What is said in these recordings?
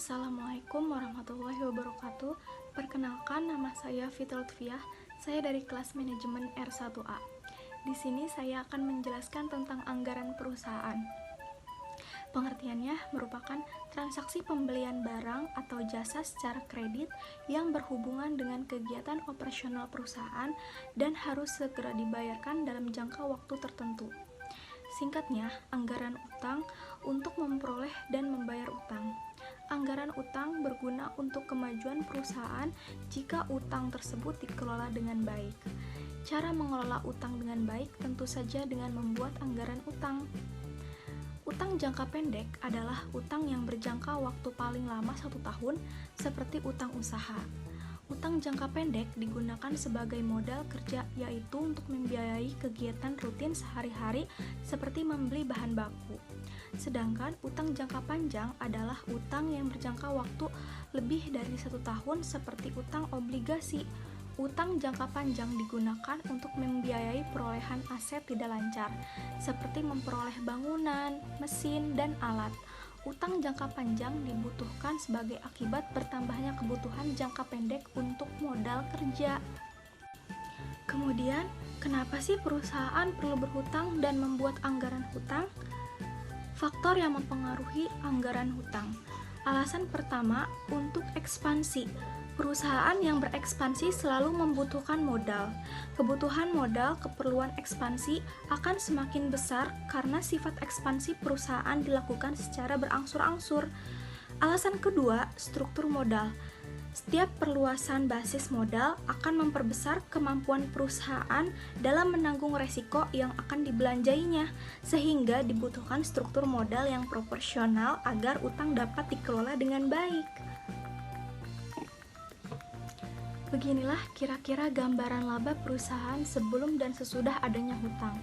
Assalamualaikum warahmatullahi wabarakatuh. Perkenalkan, nama saya Fitri Lutfiah. Saya dari kelas manajemen R1A. Di sini saya akan menjelaskan tentang anggaran perusahaan. Pengertiannya merupakan transaksi pembelian barang atau jasa secara kredit yang berhubungan dengan kegiatan operasional perusahaan dan harus segera dibayarkan dalam jangka waktu tertentu. Singkatnya, anggaran utang untuk memperoleh dan membayar utang. Anggaran utang berguna untuk kemajuan perusahaan jika utang tersebut dikelola dengan baik. Cara mengelola utang dengan baik tentu saja dengan membuat anggaran utang. Utang jangka pendek adalah utang yang berjangka waktu paling lama 1 tahun, seperti utang usaha. Utang jangka pendek digunakan sebagai modal kerja, yaitu untuk membiayai kegiatan rutin sehari-hari seperti membeli bahan baku. Sedangkan utang jangka panjang adalah utang yang berjangka waktu lebih dari 1 tahun seperti utang obligasi. Utang jangka panjang digunakan untuk membiayai perolehan aset tidak lancar, seperti memperoleh bangunan, mesin, dan alat. Utang jangka panjang dibutuhkan sebagai akibat bertambahnya kebutuhan jangka pendek untuk modal kerja. Kemudian, kenapa sih perusahaan perlu berhutang dan membuat anggaran hutang? Faktor yang mempengaruhi anggaran hutang. Alasan pertama, untuk ekspansi. Perusahaan yang berekspansi selalu membutuhkan modal. Kebutuhan modal keperluan ekspansi akan semakin besar karena sifat ekspansi perusahaan dilakukan secara berangsur-angsur. Alasan kedua, struktur modal. Setiap perluasan basis modal akan memperbesar kemampuan perusahaan dalam menanggung resiko yang akan dibelanjainya, sehingga dibutuhkan struktur modal yang proporsional agar utang dapat dikelola dengan baik. Beginilah kira-kira gambaran laba perusahaan sebelum dan sesudah adanya hutang.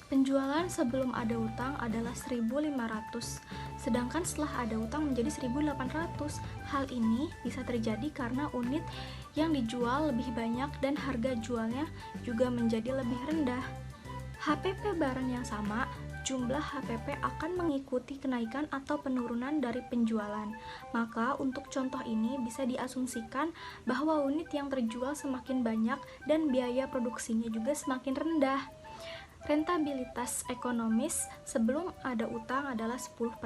Penjualan sebelum ada hutang adalah 1.500, sedangkan setelah ada hutang menjadi 1.800. Hal ini bisa terjadi karena unit yang dijual lebih banyak dan harga jualnya juga menjadi lebih rendah. HPP barang yang sama, jumlah HPP akan mengikuti kenaikan atau penurunan dari penjualan. Maka untuk contoh ini bisa diasumsikan bahwa unit yang terjual semakin banyak dan biaya produksinya juga semakin rendah. Rentabilitas ekonomis sebelum ada utang adalah 10%,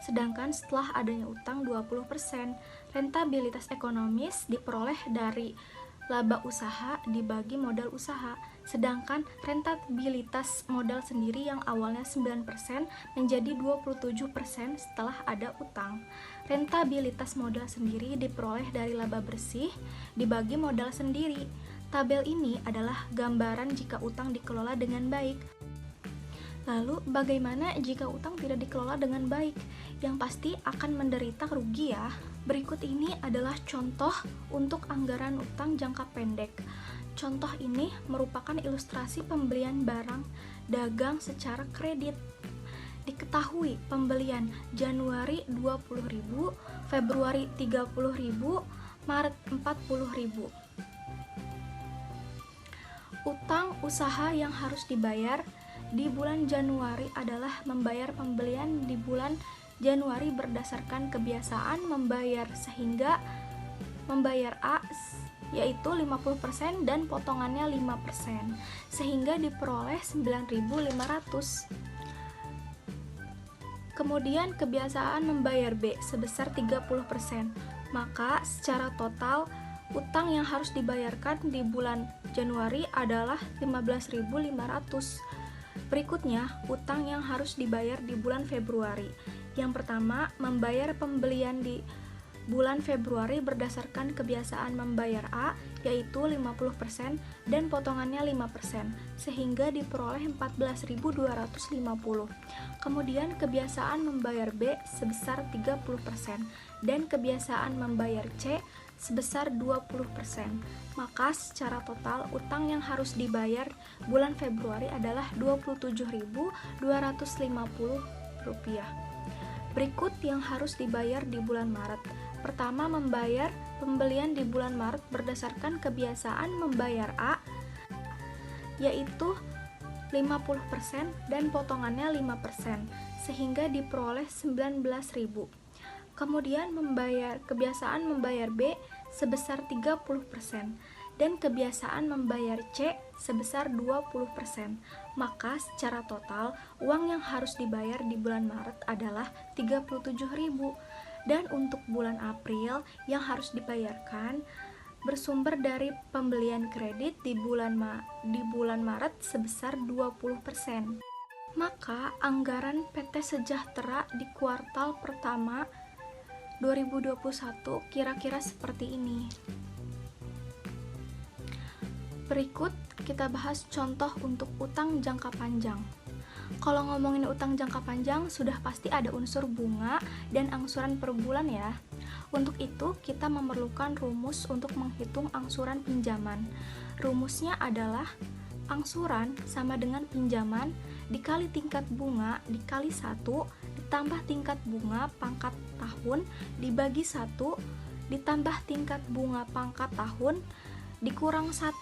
sedangkan setelah adanya utang 20%. Rentabilitas ekonomis diperoleh dari laba usaha dibagi modal usaha, sedangkan rentabilitas modal sendiri yang awalnya 9% menjadi 27% setelah ada utang. Rentabilitas modal sendiri diperoleh dari laba bersih dibagi modal sendiri. Tabel ini adalah gambaran jika utang dikelola dengan baik. Lalu, bagaimana jika utang tidak dikelola dengan baik? Yang pasti akan menderita rugi ya. Berikut ini adalah contoh untuk anggaran utang jangka pendek. Contoh ini merupakan ilustrasi pembelian barang dagang secara kredit. Diketahui pembelian Januari 20.000, Februari 30.000, Maret 40.000. Utang usaha yang harus dibayar di bulan Januari adalah membayar pembelian di bulan Januari berdasarkan kebiasaan membayar, sehingga membayar A yaitu 50% dan potongannya 5%, sehingga diperoleh 9.500. Kemudian kebiasaan membayar B sebesar 30%, maka secara total utang yang harus dibayarkan di bulan Januari adalah 15.500. Berikutnya, utang yang harus dibayar di bulan Februari. Yang pertama, membayar pembelian di bulan Februari berdasarkan kebiasaan membayar A, yaitu 50% dan potongannya 5%, sehingga diperoleh 14.250. Kemudian kebiasaan membayar B sebesar 30% dan kebiasaan membayar C sebesar 20%. Maka secara total utang yang harus dibayar bulan Februari adalah Rp27.250. Berikut yang harus dibayar di bulan Maret. Pertama, membayar pembelian di bulan Maret berdasarkan kebiasaan membayar A, yaitu 50% dan potongannya 5%, sehingga diperoleh 19.000. Kemudian kebiasaan membayar B sebesar 30% dan kebiasaan membayar C sebesar 20%. Maka secara total uang yang harus dibayar di bulan Maret adalah 37.000. Dan untuk bulan April yang harus dibayarkan bersumber dari pembelian kredit di bulan Maret sebesar 20%. Maka anggaran PT Sejahtera di kuartal pertama 2021 kira-kira seperti ini. Berikut kita bahas contoh untuk utang jangka panjang. Kalau ngomongin utang jangka panjang, sudah pasti ada unsur bunga dan angsuran per bulan ya. Untuk itu, kita memerlukan rumus untuk menghitung angsuran pinjaman. Rumusnya adalah angsuran sama dengan pinjaman dikali tingkat bunga dikali 1 ditambah tingkat bunga pangkat tahun dibagi 1 ditambah tingkat bunga pangkat tahun dikurang 1.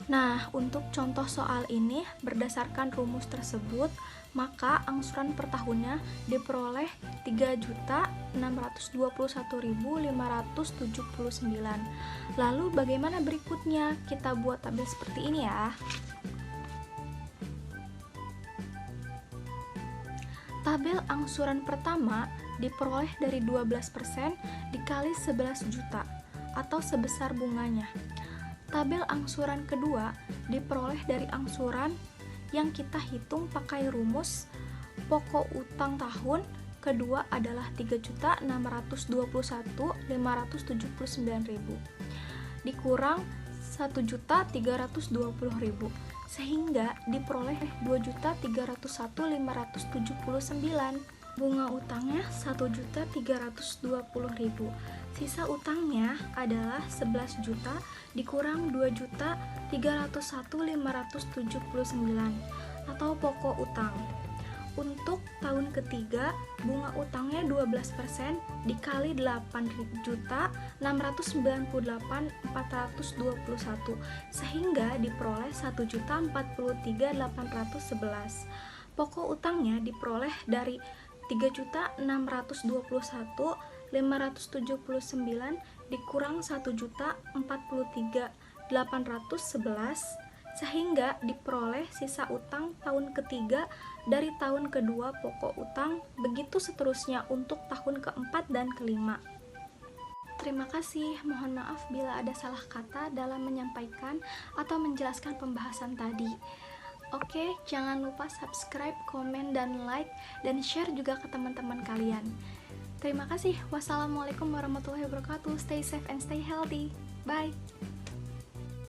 Nah, untuk contoh soal ini berdasarkan rumus tersebut, maka angsuran per tahunnya diperoleh 3.621.579. Lalu bagaimana berikutnya? Kita buat tabel seperti ini ya. Tabel angsuran pertama diperoleh dari 12% dikali 11 juta atau sebesar bunganya. Tabel angsuran kedua diperoleh dari angsuran yang kita hitung pakai rumus pokok utang tahun kedua adalah 3.621.579.000 dikurang 1.320.000 sehingga diperoleh 2.301.579. Bunga utangnya 1.320.000. Sisa utangnya adalah 11 juta dikurang 2.301.579 atau pokok utang. Untuk tahun ketiga, bunga utangnya 12% dikali 8.698.421 sehingga diperoleh 1.043.811. Pokok utangnya diperoleh dari 3.621.579 dikurang 1.043.811 sehingga diperoleh sisa utang tahun ketiga dari tahun kedua pokok utang, begitu seterusnya untuk tahun keempat dan kelima. Terima kasih, mohon maaf bila ada salah kata dalam menyampaikan atau menjelaskan pembahasan tadi. Oke, jangan lupa subscribe, komen, dan like, dan share juga ke teman-teman kalian. Terima kasih. Wassalamualaikum warahmatullahi wabarakatuh. Stay safe and stay healthy. Bye.